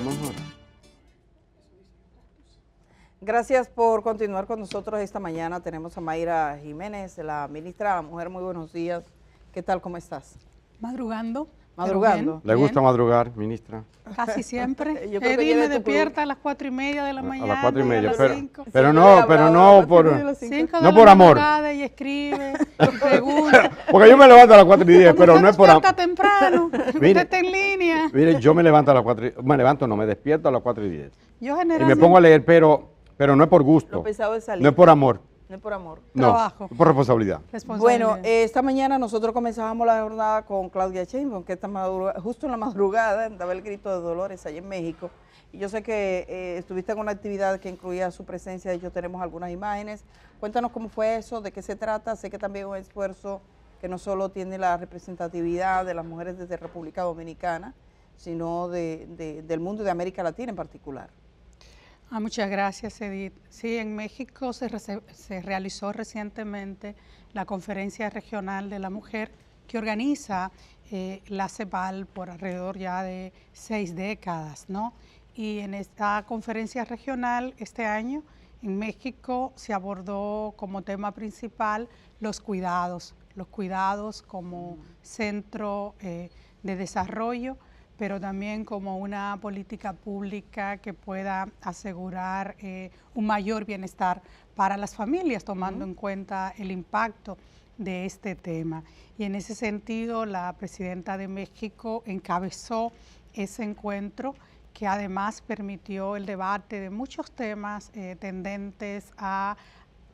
Vamos ahora. Gracias por continuar con nosotros esta mañana. Tenemos a Mayra Jiménez, la ministra de la Mujer. Muy buenos días. ¿Qué tal? ¿Cómo estás? Madrugando. Madrugando. ¿Le gusta madrugar, ministra? Casi siempre. Yo creo que Eddie ella me es tu despierta a las 4:30 de la mañana. A las 4:30, y a las pero, 5. pero Sí, no, yo he pero hablado no a las por, 4:30 de las 5. 5 no de por la amor. madrugada y escribe, y pregunta. Porque yo me levanto a las 4:10, pero no es por amor. Está temprano, Mire. usted está en línea. Mire, yo me levanto a las 4, me despierto a las 4:10. Yo Y generalmente me pongo a leer, pero no es por gusto. Lo pesado es salir. No es por amor. No es por amor. No, Trabajo. es por responsabilidad. Bueno, esta mañana nosotros comenzábamos la jornada con Claudia Sheinbaum, que justo en la madrugada daba el grito de Dolores allá en México. Y yo sé que estuviste en una actividad que incluía su presencia, de hecho tenemos algunas imágenes. Cuéntanos cómo fue eso, de qué se trata. Sé que también es un esfuerzo que no solo tiene la representatividad de las mujeres desde República Dominicana, sino del mundo y de América Latina en particular. Muchas gracias, Edith. Sí, en México se realizó recientemente la Conferencia Regional de la Mujer que organiza la CEPAL por alrededor ya de 6 décadas, ¿no? Y en esta conferencia regional este año en México se abordó como tema principal los cuidados como centro de desarrollo, pero también como una política pública que pueda asegurar un mayor bienestar para las familias, tomando en cuenta el impacto de este tema. Y en ese sentido, la presidenta de México encabezó ese encuentro que además permitió el debate de muchos temas tendentes a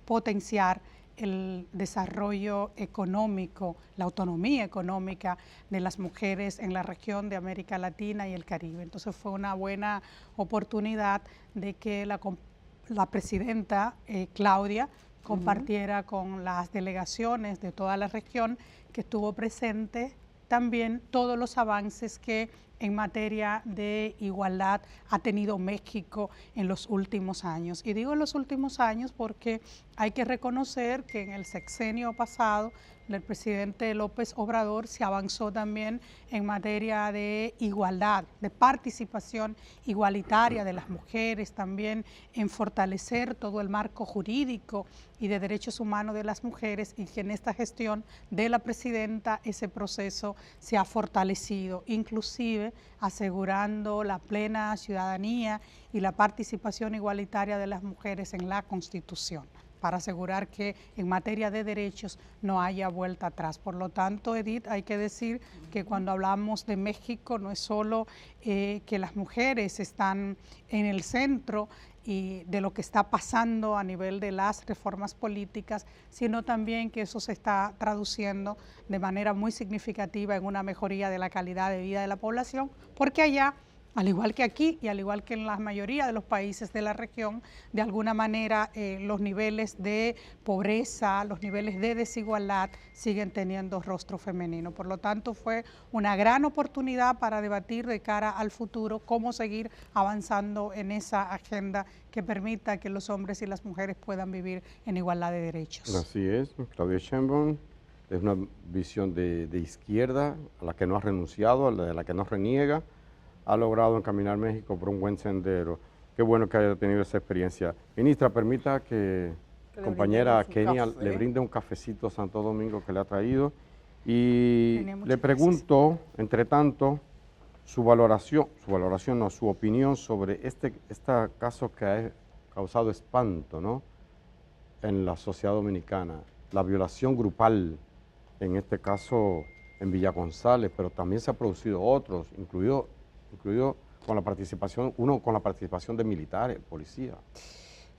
potenciar el desarrollo económico, la autonomía económica de las mujeres en la región de América Latina y el Caribe. Entonces fue una buena oportunidad de que la presidenta Claudia compartiera con las delegaciones de toda la región que estuvo presente también todos los avances que en materia de igualdad ha tenido México en los últimos años. Y digo en los últimos años porque hay que reconocer que en el sexenio pasado el presidente López Obrador se avanzó también en materia de igualdad, de participación igualitaria de las mujeres, también en fortalecer todo el marco jurídico y de derechos humanos de las mujeres, y que en esta gestión de la presidenta ese proceso se ha fortalecido, inclusive asegurando la plena ciudadanía y la participación igualitaria de las mujeres en la Constitución, para asegurar que en materia de derechos no haya vuelta atrás. Por lo tanto, Edith, hay que decir que cuando hablamos de México no es solo que las mujeres están en el centro y de lo que está pasando a nivel de las reformas políticas, sino también que eso se está traduciendo de manera muy significativa en una mejoría de la calidad de vida de la población, porque allá, al igual que aquí y al igual que en la mayoría de los países de la región, de alguna manera los niveles de pobreza, los niveles de desigualdad siguen teniendo rostro femenino. Por lo tanto, fue una gran oportunidad para debatir de cara al futuro cómo seguir avanzando en esa agenda que permita que los hombres y las mujeres puedan vivir en igualdad de derechos. Así es, Claudia Sheinbaum es una visión de izquierda a la que no ha renunciado, a la que no reniega. Ha logrado encaminar México por un buen sendero. Qué bueno que haya tenido esa experiencia. Ministra, permita que compañera Kenia le brinde un cafecito Santo Domingo que le ha traído. Y le pregunto, entre tanto, su opinión sobre este caso que ha causado espanto, ¿no?, en la sociedad dominicana. La violación grupal, en este caso en Villa González, pero también se han producido otros, incluido con la participación de militares, policía.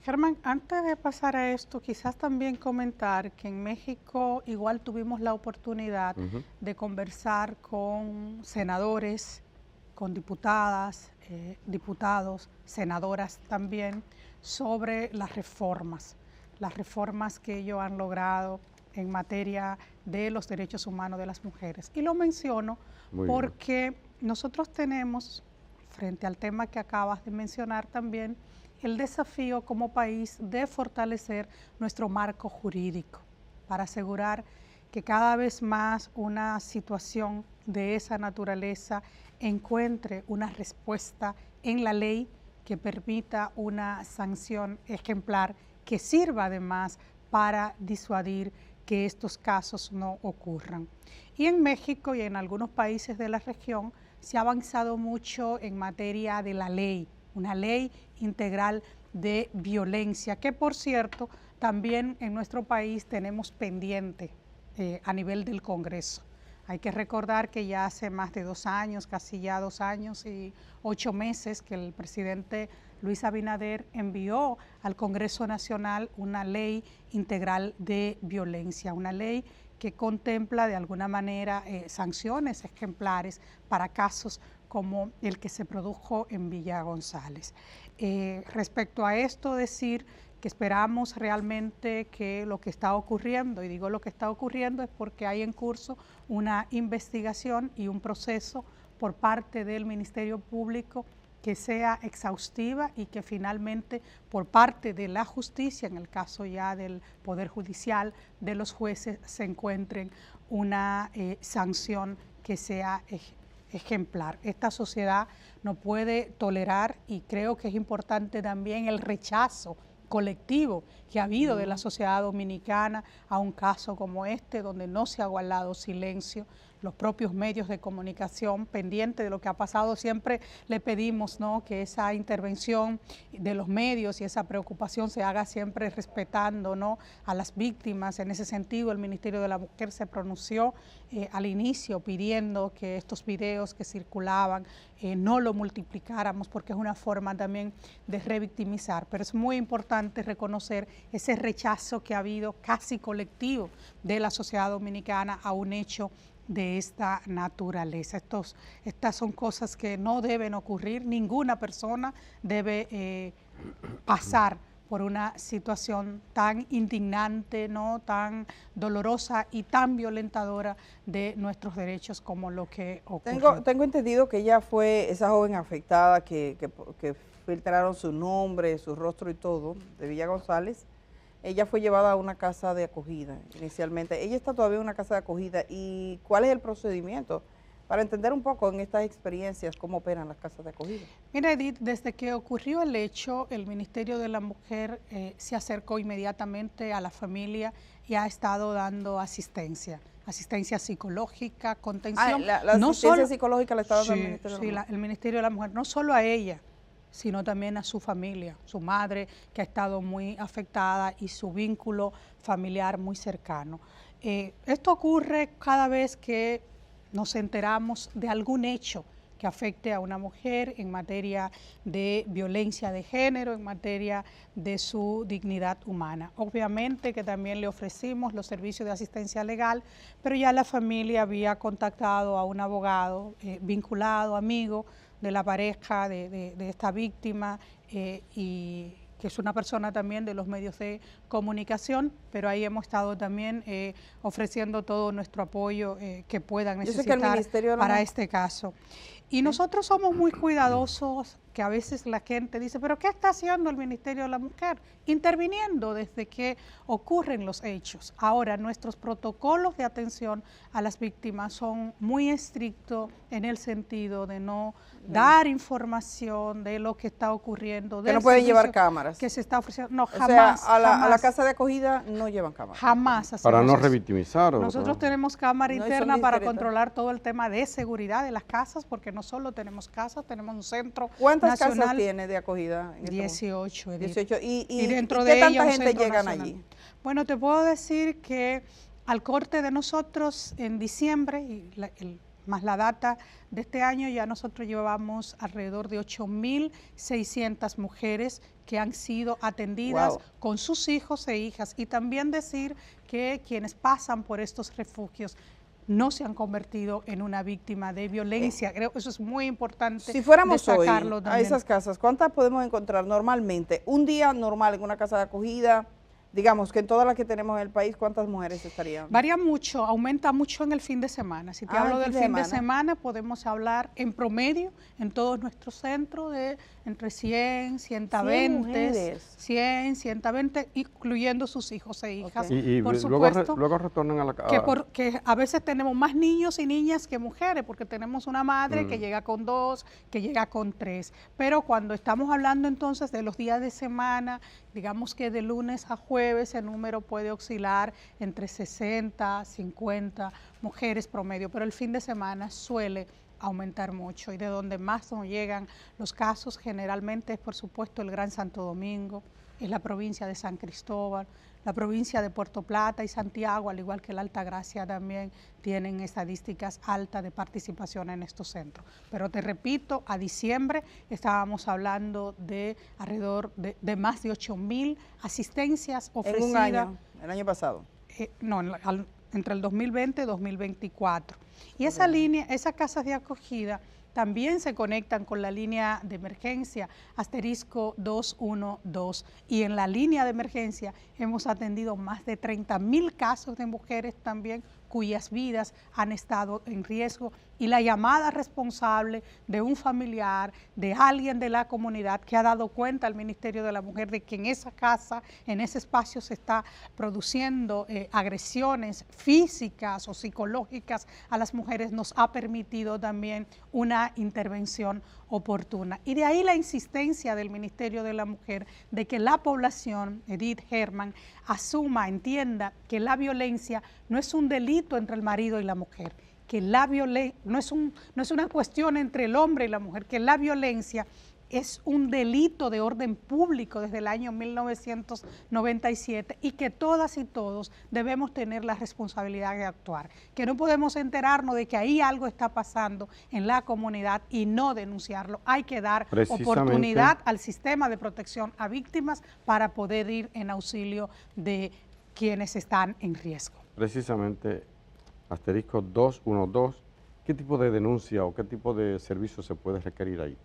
Germán, antes de pasar a esto, quizás también comentar que en México igual tuvimos la oportunidad de conversar con senadores, con diputadas, diputados, senadoras también, sobre las reformas que ellos han logrado en materia de los derechos humanos de las mujeres. Y lo menciono porque nosotros tenemos, frente al tema que acabas de mencionar también, el desafío como país de fortalecer nuestro marco jurídico para asegurar que cada vez más una situación de esa naturaleza encuentre una respuesta en la ley que permita una sanción ejemplar que sirva además para disuadir que estos casos no ocurran. Y en México y en algunos países de la región se ha avanzado mucho en materia de la ley, una ley integral de violencia, que por cierto también en nuestro país tenemos pendiente a nivel del Congreso. Hay que recordar que ya hace más de 2 años, casi ya 2 años y 8 meses, que el presidente Luis Abinader envió al Congreso Nacional una ley integral de violencia, una ley que contempla de alguna manera sanciones ejemplares para casos como el que se produjo en Villa González. Respecto a esto, decir que esperamos realmente que lo que está ocurriendo, y digo lo que está ocurriendo es porque hay en curso una investigación y un proceso por parte del Ministerio Público que sea exhaustiva y que finalmente por parte de la justicia, en el caso ya del Poder Judicial, de los jueces, se encuentren una sanción que sea ejemplar. Esta sociedad no puede tolerar, y creo que es importante también el rechazo colectivo que ha habido de la sociedad dominicana a un caso como este, donde no se ha guardado silencio. Los propios medios de comunicación, pendientes de lo que ha pasado, siempre le pedimos, ¿no?, que esa intervención de los medios y esa preocupación se haga siempre respetando, ¿no?, a las víctimas. En ese sentido, el Ministerio de la Mujer se pronunció al inicio pidiendo que estos videos que circulaban no lo multiplicáramos, porque es una forma también de revictimizar. Pero es muy importante reconocer ese rechazo que ha habido casi colectivo de la sociedad dominicana a un hecho de esta naturaleza. Estas son cosas que no deben ocurrir. Ninguna persona debe pasar por una situación tan indignante, ¿no?, tan dolorosa y tan violentadora de nuestros derechos como lo que ocurrió. Tengo entendido que ella fue esa joven afectada que filtraron su nombre, su rostro y todo, de Villa González. Ella fue llevada a una casa de acogida inicialmente. Ella está todavía en una casa de acogida. ¿Y cuál es el procedimiento? Para entender un poco en estas experiencias cómo operan las casas de acogida. Mira, Edith, desde que ocurrió el hecho, el Ministerio de la Mujer se acercó inmediatamente a la familia y ha estado dando asistencia psicológica, contención. La asistencia psicológica la está dando el Ministerio de la Mujer. Sí, el Ministerio de la Mujer, no solo a ella, sino también a su familia, su madre, que ha estado muy afectada, y su vínculo familiar muy cercano. Esto ocurre cada vez que nos enteramos de algún hecho que afecte a una mujer en materia de violencia de género, en materia de su dignidad humana. Obviamente que también le ofrecimos los servicios de asistencia legal, pero ya la familia había contactado a un abogado vinculado, amigo de la pareja de esta víctima, y que es una persona también de los medios de comunicación, pero ahí hemos estado también ofreciendo todo nuestro apoyo que puedan necesitar para este caso. Y nosotros somos muy cuidadosos, que a veces la gente dice, ¿pero qué está haciendo el Ministerio de la Mujer? Interviniendo desde que ocurren los hechos. Ahora, nuestros protocolos de atención a las víctimas son muy estrictos en el sentido de no dar información de lo que está ocurriendo. Que no pueden llevar cámaras. Que se está ofreciendo. No, jamás. O sea, a jamás. la casa de acogida no llevan cámaras. Jamás. Para no eso. revictimizar. Nosotros tenemos cámara interna para controlar todo el tema de seguridad de las casas, porque no solo tenemos casas, tenemos un centro ¿Cuántas nacional, casas tiene de acogida? En 18. 18. Y dentro ¿qué de tanta ellas gente llegan allí? Bueno, te puedo decir que al corte de nosotros en diciembre, y más la data de este año, ya nosotros llevamos alrededor de 8.600 mujeres que han sido atendidas con sus hijos e hijas. Y también decir que quienes pasan por estos refugios no se han convertido en una víctima de violencia. Creo que eso es muy importante. Si fuéramos hoy también a esas casas, ¿cuántas podemos encontrar normalmente? Un día normal en una casa de acogida, digamos que en todas las que tenemos en el país, ¿cuántas mujeres estarían? Varía mucho, aumenta mucho en el fin de semana. Si te hablo del fin de semana, podemos hablar en promedio en todos nuestros centros de entre 100, 120, 100, 120, incluyendo sus hijos e hijas. Y por supuesto, luego retornan a la casa. Que a veces tenemos más niños y niñas que mujeres, porque tenemos una madre que llega con 2, que llega con 3. Pero cuando estamos hablando entonces de los días de semana, digamos que de lunes a jueves el número puede oscilar entre 60, 50 mujeres promedio, pero el fin de semana suele aumentar mucho y de donde más nos llegan los casos generalmente es por supuesto el Gran Santo Domingo, es la provincia de San Cristóbal, la provincia de Puerto Plata y Santiago, al igual que la Altagracia también tienen estadísticas altas de participación en estos centros. Pero te repito, a diciembre estábamos hablando de alrededor de más de 8,000 asistencias ofrecidas. En un año, el año pasado. No, entre el 2020 y 2024. Y esa línea, esas casas de acogida también se conectan con la línea de emergencia asterisco 212 y en la línea de emergencia hemos atendido más de 30,000 casos de mujeres también cuyas vidas han estado en riesgo y la llamada responsable de un familiar, de alguien de la comunidad que ha dado cuenta al Ministerio de la Mujer de que en esa casa, en ese espacio se está produciendo agresiones físicas o psicológicas a las mujeres, nos ha permitido también una intervención oportuna. Y de ahí la insistencia del Ministerio de la Mujer de que la población, Edith Herman, asuma, entienda que la violencia no es un delito entre el marido y la mujer, que la violencia no es una cuestión entre el hombre y la mujer, que la violencia es un delito de orden público desde el año 1997 y que todas y todos debemos tener la responsabilidad de actuar, que no podemos enterarnos de que ahí algo está pasando en la comunidad y no denunciarlo. Hay que dar oportunidad al sistema de protección a víctimas para poder ir en auxilio de quienes están en riesgo. Precisamente, asterisco 212, ¿qué tipo de denuncia o qué tipo de servicio se puede requerir ahí?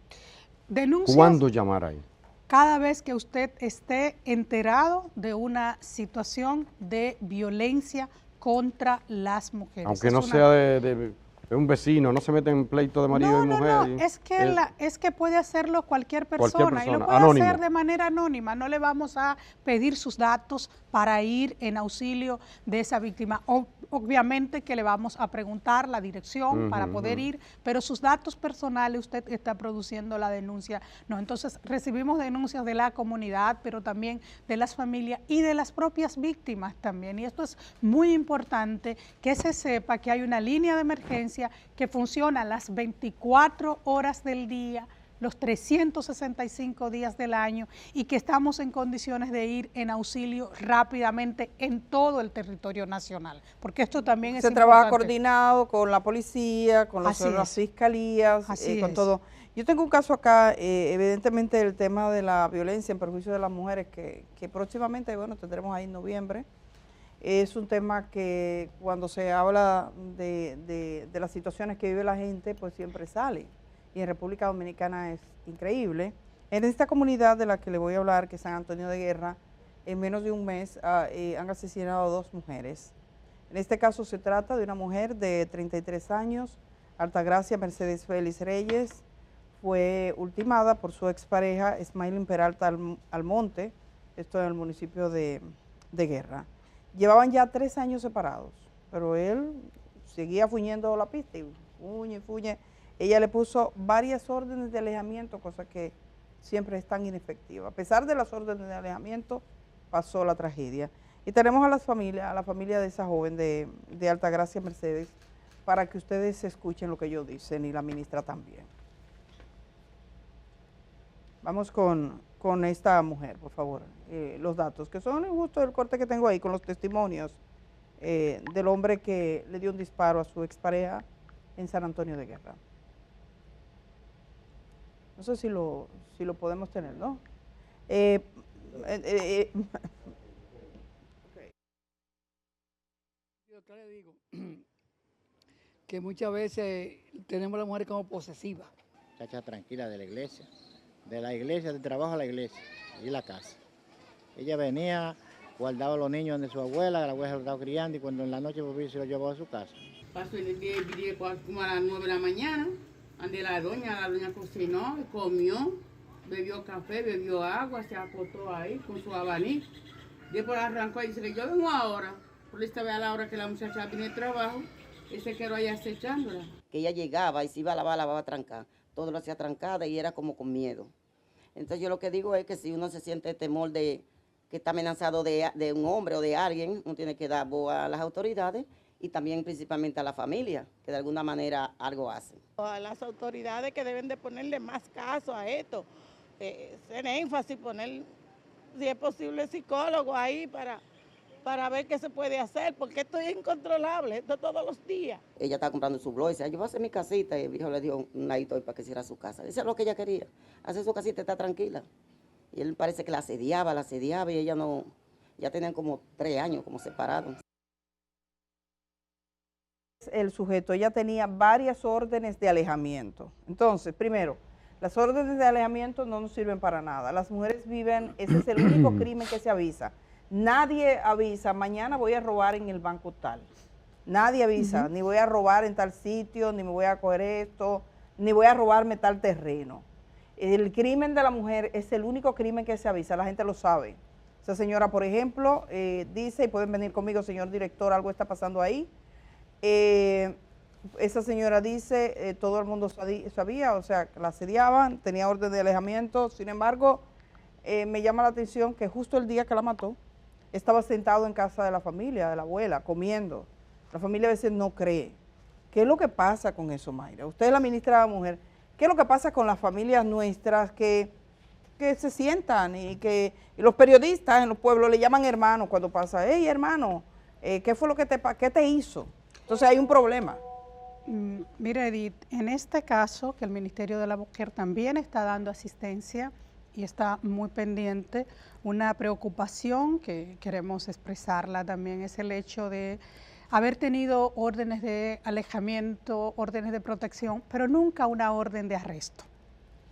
Denuncias, ¿cuándo llamar ahí? Cada vez que usted esté enterado de una situación de violencia contra las mujeres. Aunque no sea de un vecino, no se mete en pleito de marido y mujer. No, es que puede hacerlo cualquier persona y lo puede hacer de manera anónima. No le vamos a pedir sus datos para ir en auxilio de esa víctima. Obviamente que le vamos a preguntar la dirección para poder ir, pero sus datos personales usted está produciendo la denuncia. No, entonces recibimos denuncias de la comunidad, pero también de las familias y de las propias víctimas también. Y esto es muy importante que se sepa que hay una línea de emergencia que funciona las 24 horas del día, los 365 días del año y que estamos en condiciones de ir en auxilio rápidamente en todo el territorio nacional, porque esto también es importante. Se trabaja coordinado con la policía, con las fiscalías, con todo. Yo tengo un caso acá, evidentemente el tema de la violencia en perjuicio de las mujeres, que próximamente, bueno, tendremos ahí en noviembre. Es un tema que cuando se habla de las situaciones que vive la gente, pues siempre sale. Y en República Dominicana es increíble. En esta comunidad de la que le voy a hablar, que es San Antonio de Guerra, en menos de un mes han asesinado a 2 mujeres. En este caso se trata de una mujer de 33 años, Altagracia Mercedes Félix Reyes, fue ultimada por su expareja, Smailin Peralta Almonte, esto en el municipio de Guerra. Llevaban ya 3 años separados, pero él seguía fuñendo la pista y fuñe. Ella le puso varias órdenes de alejamiento, cosa que siempre es tan inefectiva. A pesar de las órdenes de alejamiento, pasó la tragedia. Y tenemos a la familia de esa joven de Altagracia Mercedes, para que ustedes escuchen lo que ellos dicen y la ministra también. Vamos con esta mujer, por favor, los datos, que son justo el corte que tengo ahí con los testimonios del hombre que le dio un disparo a su expareja en San Antonio de Guerra. No sé si lo podemos tener, ¿no? Yo le digo que muchas veces tenemos a las mujeres como posesivas. Muchacha tranquila de la iglesia, del trabajo a la iglesia y la casa. Ella venía guardaba a los niños de su abuela, la abuela se lo estaba criando y cuando en la noche volvió se lo llevó a su casa. Pasó el día como a las 9 de la mañana, donde la doña cocinó, comió, bebió café, bebió agua, se acostó ahí con su abanico. Después arrancó y dice que yo vengo ahora, por esta vez a la hora que la muchacha viene de trabajo, y se quedó ahí acechándola. Que ella llegaba y se iba a lavar, la va a trancar. Todo lo hacía trancada y era como con miedo. Entonces yo lo que digo es que si uno se siente temor de que está amenazado de un hombre o de alguien, uno tiene que dar voz a las autoridades y también principalmente a la familia, que de alguna manera algo hacen. A las autoridades que deben de ponerle más caso a esto, hacer énfasis, poner, si es posible, psicólogo ahí para ver qué se puede hacer, porque esto es incontrolable, esto todos los días. Ella estaba comprando su blog y decía, yo voy a hacer mi casita, y el hijo le dio un ladito para que hiciera su casa. Eso es lo que ella quería, hacer su casita, está tranquila. Y él parece que la asediaba y ella no, ya tenían como 3 años como separados. El sujeto, ella tenía varias órdenes de alejamiento. Entonces, primero, las órdenes de alejamiento no nos sirven para nada. Las mujeres viven, ese es el único crimen que se avisa. Nadie avisa, mañana voy a robar en el banco tal. Nadie avisa, ni voy a robar en tal sitio, ni me voy a coger esto, ni voy a robarme tal terreno. El crimen de la mujer es el único crimen que se avisa, la gente lo sabe. Esa señora, por ejemplo, dice, y pueden venir conmigo, señor director, algo está pasando ahí. Esa señora dice, todo el mundo sabía, o sea, la asediaban, tenía orden de alejamiento, sin embargo, me llama la atención que justo el día que la mató, estaba sentado en casa de la familia, de la abuela, comiendo. La familia a veces no cree. ¿Qué es lo que pasa con eso, Mayra? Usted es la ministra de la Mujer. ¿Qué es lo que pasa con las familias nuestras que se sientan y los periodistas en los pueblos le llaman hermano cuando pasa, hey hermano, ¿qué fue lo que qué te hizo? Entonces hay un problema. Mira, Edith, en este caso que el Ministerio de la Mujer también está dando asistencia y está muy pendiente, una preocupación que queremos expresarla también es el hecho de haber tenido órdenes de alejamiento, órdenes de protección, pero nunca una orden de arresto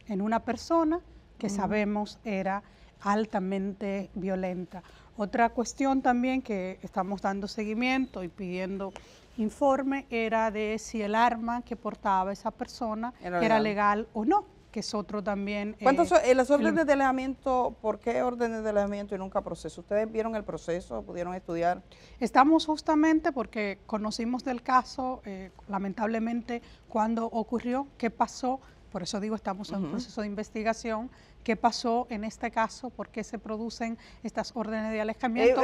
en una persona que sabemos era altamente violenta. Otra cuestión también que estamos dando seguimiento y pidiendo informe era de si el arma que portaba esa persona era legal o no, que es otro también. ¿Cuántas son las órdenes de alejamiento? ¿Por qué órdenes de alejamiento y nunca proceso? ¿Ustedes vieron el proceso? ¿Pudieron estudiar? Estamos justamente porque conocimos del caso, lamentablemente, cuándo ocurrió, qué pasó. Por eso digo, estamos en un proceso de investigación. ¿Qué pasó en este caso? ¿Por qué se producen estas órdenes de alejamiento?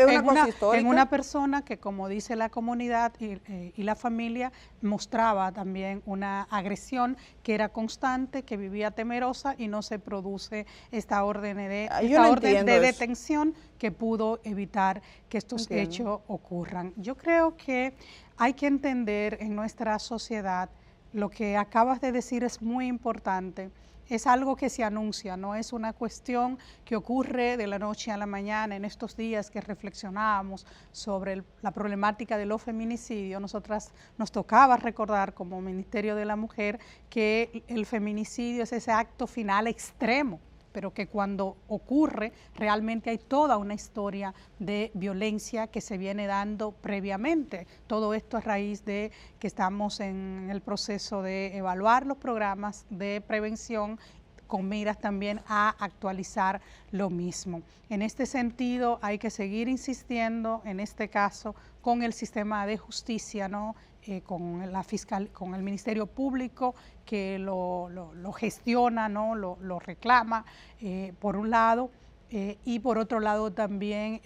En una persona que, como dice la comunidad y la familia, mostraba también una agresión que era constante, que vivía temerosa y no se produce esta orden de detención que pudo evitar que estos hechos ocurran. Yo creo que hay que entender en nuestra sociedad, lo que acabas de decir es muy importante, es algo que se anuncia, no es una cuestión que ocurre de la noche a la mañana. En estos días que reflexionábamos sobre la problemática de los feminicidios, nosotras nos tocaba recordar como Ministerio de la Mujer que el feminicidio es ese acto final extremo, pero que cuando ocurre realmente hay toda una historia de violencia que se viene dando previamente. Todo esto a raíz de que estamos en el proceso de evaluar los programas de prevención con miras también a actualizar lo mismo. En este sentido hay que seguir insistiendo, en este caso, con el sistema de justicia, ¿no? Con la fiscal, con el Ministerio Público que lo gestiona, ¿no? lo reclama, por un lado, y por otro lado también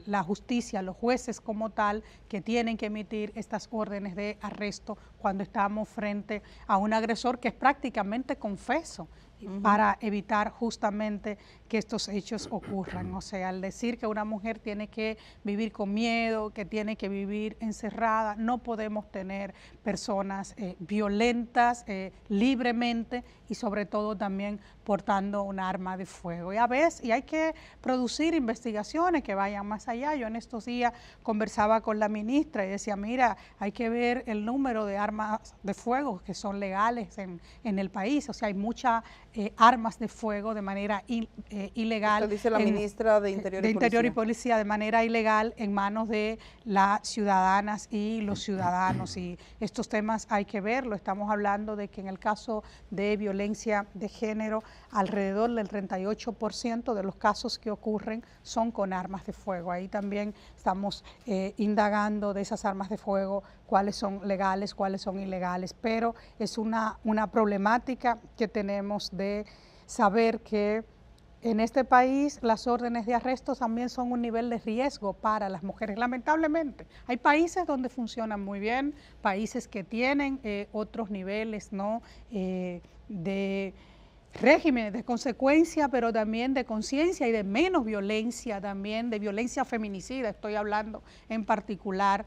la justicia, los jueces como tal, que tienen que emitir estas órdenes de arresto cuando estamos frente a un agresor que es prácticamente confeso, para evitar justamente que estos hechos ocurran. O sea, al decir que una mujer tiene que vivir con miedo, que tiene que vivir encerrada, no podemos tener personas violentas libremente y sobre todo también portando un arma de fuego. Y a veces, y hay que producir investigaciones que vayan más allá. Yo en estos días conversaba con la ministra y decía, mira, hay que ver el número de armas armas de fuego que son legales en el país. O sea, hay muchas armas de fuego de manera ilegal. Esto dice la ministra de Interior y Policía de manera ilegal en manos de las ciudadanas y los ciudadanos. Y estos temas hay que verlo. Estamos hablando de que en el caso de violencia de género, alrededor del 38% de los casos que ocurren son con armas de fuego. Ahí también estamos indagando de esas armas de fuego, cuáles son legales, cuáles son ilegales, pero es una problemática que tenemos de saber que en este país las órdenes de arresto también son un nivel de riesgo para las mujeres, lamentablemente. Hay países donde funcionan muy bien, países que tienen otros niveles, ¿no? De régimen, de consecuencia, pero también de conciencia y de menos violencia, también de violencia feminicida, estoy hablando en particular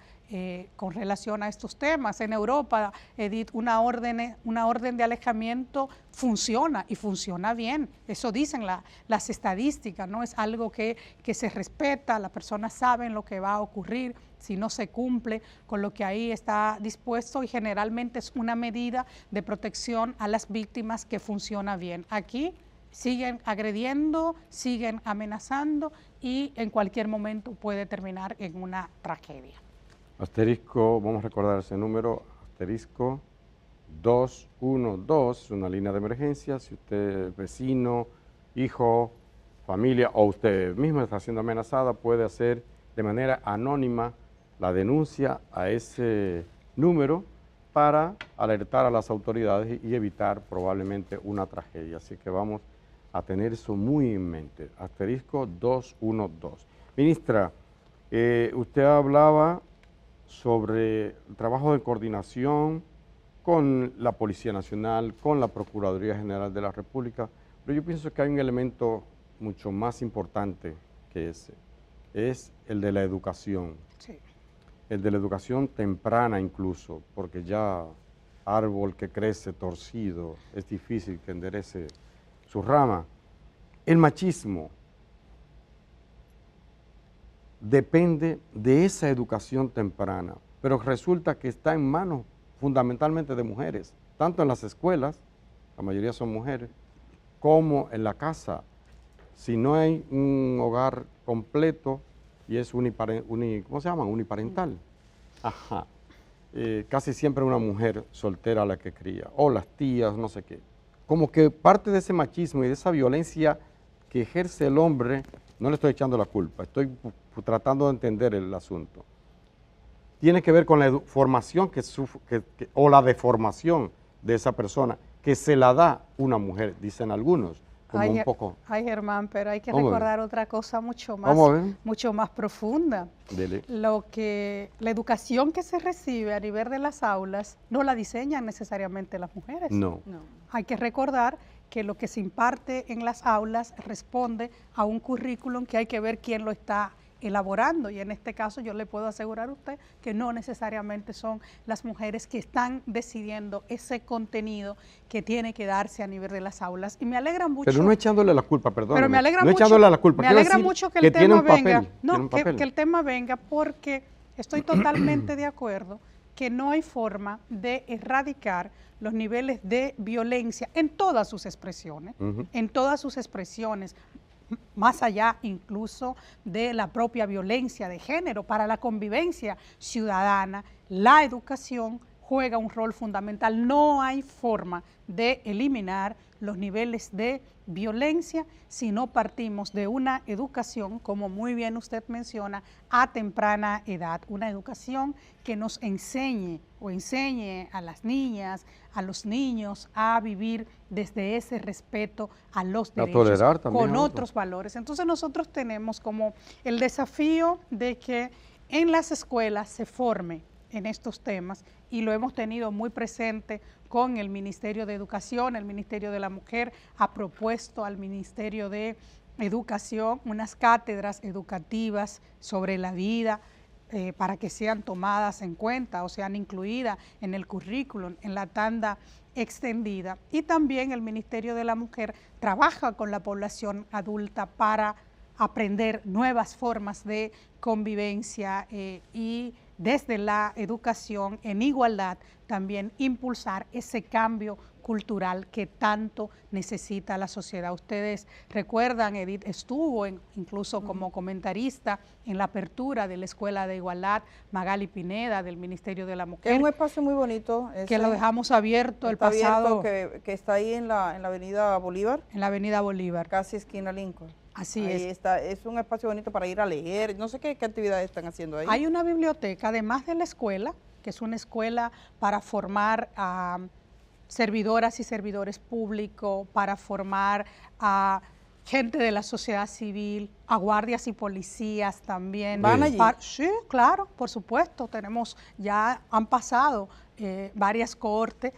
con relación a estos temas. En Europa, Edith, una orden de alejamiento funciona y funciona bien, eso dicen las estadísticas, ¿no? Es algo que se respeta, las personas saben lo que va a ocurrir si no se cumple con lo que ahí está dispuesto, y generalmente es una medida de protección a las víctimas que funciona bien. Aquí siguen agrediendo, siguen amenazando y en cualquier momento puede terminar en una tragedia. Asterisco, vamos a recordar ese número, asterisco 212, es una línea de emergencia. Si usted es vecino, hijo, familia o usted mismo está siendo amenazada, puede hacer de manera anónima la denuncia a ese número para alertar a las autoridades y evitar probablemente una tragedia. Así que vamos a tener eso muy en mente. Asterisco 212. Ministra, usted hablaba sobre el trabajo de coordinación con la Policía Nacional, con la Procuraduría General de la República, pero yo pienso que hay un elemento mucho más importante que ese, es el de la educación. Sí. El de la educación temprana incluso, porque ya árbol que crece torcido, es difícil que enderece su rama. El machismo depende de esa educación temprana, pero resulta que está en manos fundamentalmente de mujeres, tanto en las escuelas, la mayoría son mujeres, como en la casa. Si no hay un hogar completo y es ¿cómo se llama? Uniparental. Ajá. Casi siempre una mujer soltera la que cría, o las tías, no sé qué. Como que parte de ese machismo y de esa violencia que ejerce el hombre, no le estoy echando la culpa, estoy tratando de entender el asunto. Tiene que ver con la formación o la deformación de esa persona, que se la da una mujer, dicen algunos. Como un poco. Ay, Germán, pero hay que recordar otra cosa mucho más profunda. Dele. La educación que se recibe a nivel de las aulas no la diseñan necesariamente las mujeres. No. Hay que recordar que lo que se imparte en las aulas responde a un currículum que hay que ver quién lo está elaborando, y en este caso yo le puedo asegurar a usted que no necesariamente son las mujeres que están decidiendo ese contenido que tiene que darse a nivel de las aulas, y me alegra mucho. Pero no echándole la culpa, perdón. Pero me alegra no mucho, echándole la culpa. Me alegra mucho que el tema venga. No, que el tema venga, porque estoy totalmente de acuerdo que no hay forma de erradicar los niveles de violencia en todas sus expresiones, más allá incluso de la propia violencia de género. Para la convivencia ciudadana, la educación juega un rol fundamental. No hay forma de eliminar los niveles de violencia si no partimos de una educación, como muy bien usted menciona, a temprana edad. Una educación que nos enseñe a las niñas, a los niños a vivir desde ese respeto a los derechos, con otros valores. Entonces nosotros tenemos como el desafío de que en las escuelas se forme en estos temas, y lo hemos tenido muy presente con el Ministerio de Educación. El Ministerio de la Mujer ha propuesto al Ministerio de Educación unas cátedras educativas sobre la vida para que sean tomadas en cuenta o sean incluidas en el currículum, en la tanda extendida. Y también el Ministerio de la Mujer trabaja con la población adulta para aprender nuevas formas de convivencia y desde la educación en igualdad, también impulsar ese cambio cultural que tanto necesita la sociedad. Ustedes recuerdan, Edith estuvo incluso como comentarista en la apertura de la Escuela de Igualdad, Magali Pineda, del Ministerio de la Mujer. Es un espacio muy bonito. Que lo dejamos abierto el pasado. Abierto, que está ahí en la Avenida Bolívar. En la Avenida Bolívar. Casi esquina Lincoln. Así ahí es. Está, es un espacio bonito para ir a leer. No sé qué actividades están haciendo ahí. Hay una biblioteca, además de la escuela, que es una escuela para formar a servidoras y servidores públicos, para formar a gente de la sociedad civil, a guardias y policías también. ¿Van allí? Sí, claro, por supuesto. Ya han pasado varias cohortes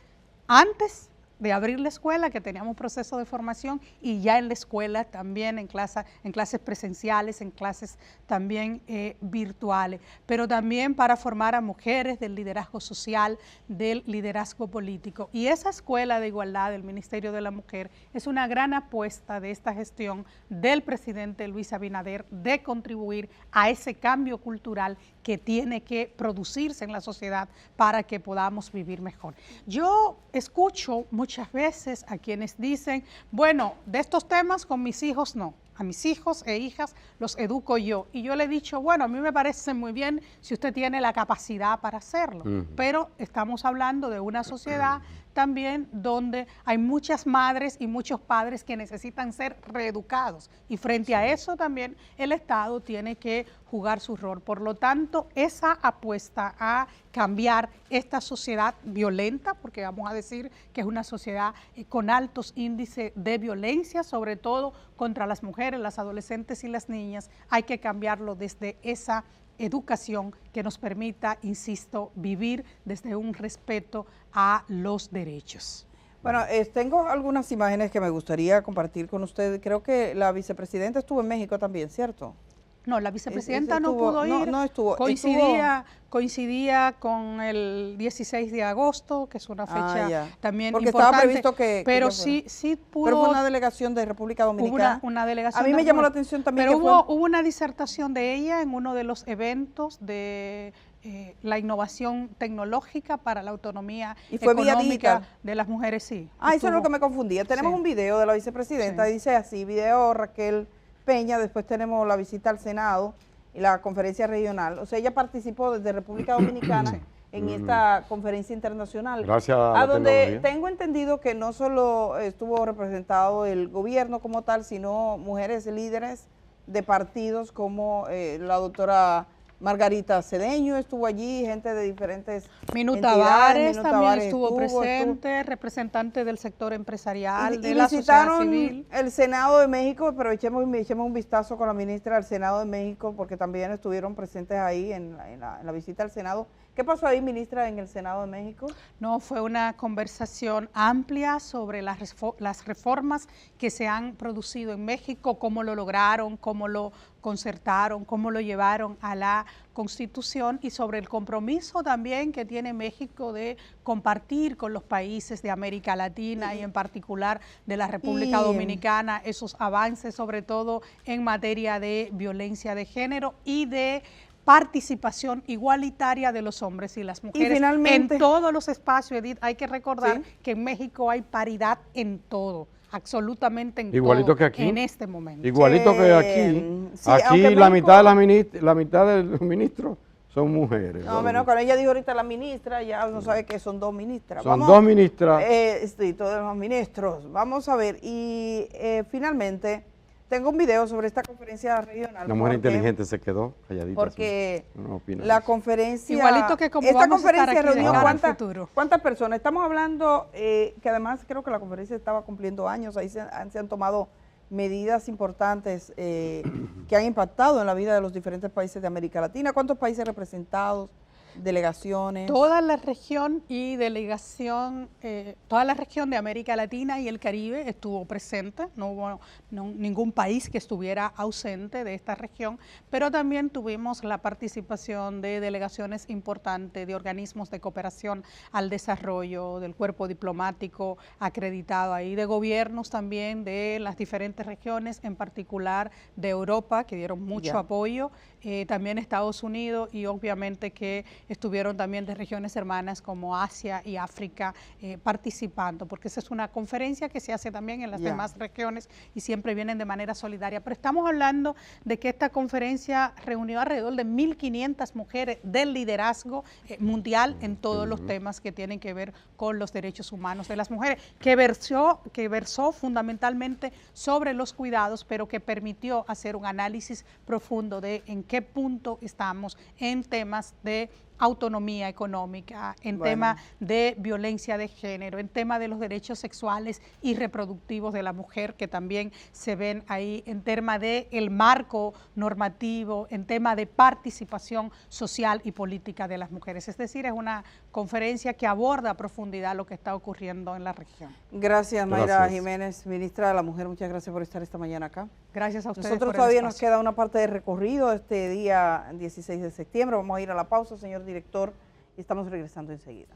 antes de abrir la escuela, que teníamos proceso de formación, y ya en la escuela también en clases presenciales, en clases también virtuales, pero también para formar a mujeres del liderazgo social, del liderazgo político. Y esa escuela de igualdad del Ministerio de la Mujer es una gran apuesta de esta gestión del presidente Luis Abinader de contribuir a ese cambio cultural que tiene que producirse en la sociedad para que podamos vivir mejor. Yo escucho muchas veces a quienes dicen, bueno, de estos temas con mis hijos no, a mis hijos e hijas los educo yo. Y yo le he dicho, bueno, a mí me parece muy bien si usted tiene la capacidad para hacerlo, pero estamos hablando de una sociedad también donde hay muchas madres y muchos padres que necesitan ser reeducados, y frente a eso también el Estado tiene que jugar su rol. Por lo tanto, esa apuesta a cambiar esta sociedad violenta, porque vamos a decir que es una sociedad con altos índices de violencia, sobre todo contra las mujeres, las adolescentes y las niñas, hay que cambiarlo desde esa educación que nos permita, insisto, vivir desde un respeto a los derechos. Bueno, tengo algunas imágenes que me gustaría compartir con usted. Creo que la vicepresidenta estuvo en México también, ¿cierto? No, la vicepresidenta no pudo ir. No estuvo. Coincidía con el 16 de agosto, que es una fecha también porque importante. Estaba previsto que pero sí pudo. Pero fue una delegación de República Dominicana. Hubo una delegación. A mí me llamó la atención también. Pero hubo una disertación de ella en uno de los eventos de la innovación tecnológica para la autonomía económica de las mujeres, sí. Eso es lo que me confundía. Tenemos un video de la vicepresidenta, dice así, video Raquel Peña, después tenemos la visita al Senado y la conferencia regional. O sea, ella participó desde República Dominicana en esta conferencia internacional. Gracias a donde tengo entendido que no solo estuvo representado el gobierno como tal, sino mujeres líderes de partidos como la doctora Margarita Cedeño estuvo allí, gente de diferentes Minuta Tavares también estuvo presente, representante del sector empresarial, de la sociedad civil. El Senado de México, pero echemos un vistazo con la ministra del Senado de México, porque también estuvieron presentes ahí en la visita al Senado. ¿Qué pasó ahí, ministra, en el Senado de México? No, fue una conversación amplia sobre las reformas que se han producido en México, cómo lo lograron, cómo lo concertaron, cómo lo llevaron a la Constitución, y sobre el compromiso también que tiene México de compartir con los países de América Latina y en particular de la República Dominicana esos avances, sobre todo en materia de violencia de género y de participación igualitaria de los hombres y las mujeres en todos los espacios. Edith, hay que recordar que en México hay paridad en todo, absolutamente en todo, que aquí, en este momento. Igualito que aquí. Aquí la mitad de los ministros son mujeres. No, bueno, cuando ella dijo ahorita la ministra, ya uno sabe que son dos ministras. Son dos ministras. Sí, todos los ministros. Vamos a ver, y finalmente tengo un video sobre esta conferencia regional. La mujer inteligente se quedó calladita. Porque la conferencia... Igualito que como esta vamos a estar conferencia aquí reunió ¿cuántas personas? Estamos hablando, que además creo que la conferencia estaba cumpliendo años, ahí se han tomado medidas importantes que han impactado en la vida de los diferentes países de América Latina. ¿Cuántos países representados? delegaciones. Toda la región y delegación, toda la región de América Latina y el Caribe estuvo presente, no hubo ningún país que estuviera ausente de esta región, pero también tuvimos la participación de delegaciones importantes, de organismos de cooperación al desarrollo, del cuerpo diplomático acreditado ahí, de gobiernos también de las diferentes regiones, en particular de Europa, que dieron mucho apoyo, también Estados Unidos y obviamente que estuvieron también de regiones hermanas como Asia y África participando, porque esa es una conferencia que se hace también en las demás regiones y siempre vienen de manera solidaria. Pero estamos hablando de que esta conferencia reunió alrededor de 1.500 mujeres del liderazgo mundial en todos los temas que tienen que ver con los derechos humanos de las mujeres, que versó fundamentalmente sobre los cuidados, pero que permitió hacer un análisis profundo de en qué punto estamos en temas de autonomía económica, en tema de violencia de género, en tema de los derechos sexuales y reproductivos de la mujer, que también se ven ahí, en tema de el marco normativo, en tema de participación social y política de las mujeres. Es decir, es una conferencia que aborda a profundidad lo que está ocurriendo en la región. Gracias, Mayra Jiménez, ministra de la Mujer. Muchas gracias por estar esta mañana acá. Gracias a ustedes. Nosotros todavía nos queda una parte de recorrido este día 16 de septiembre. Vamos a ir a la pausa, señor director, y estamos regresando enseguida.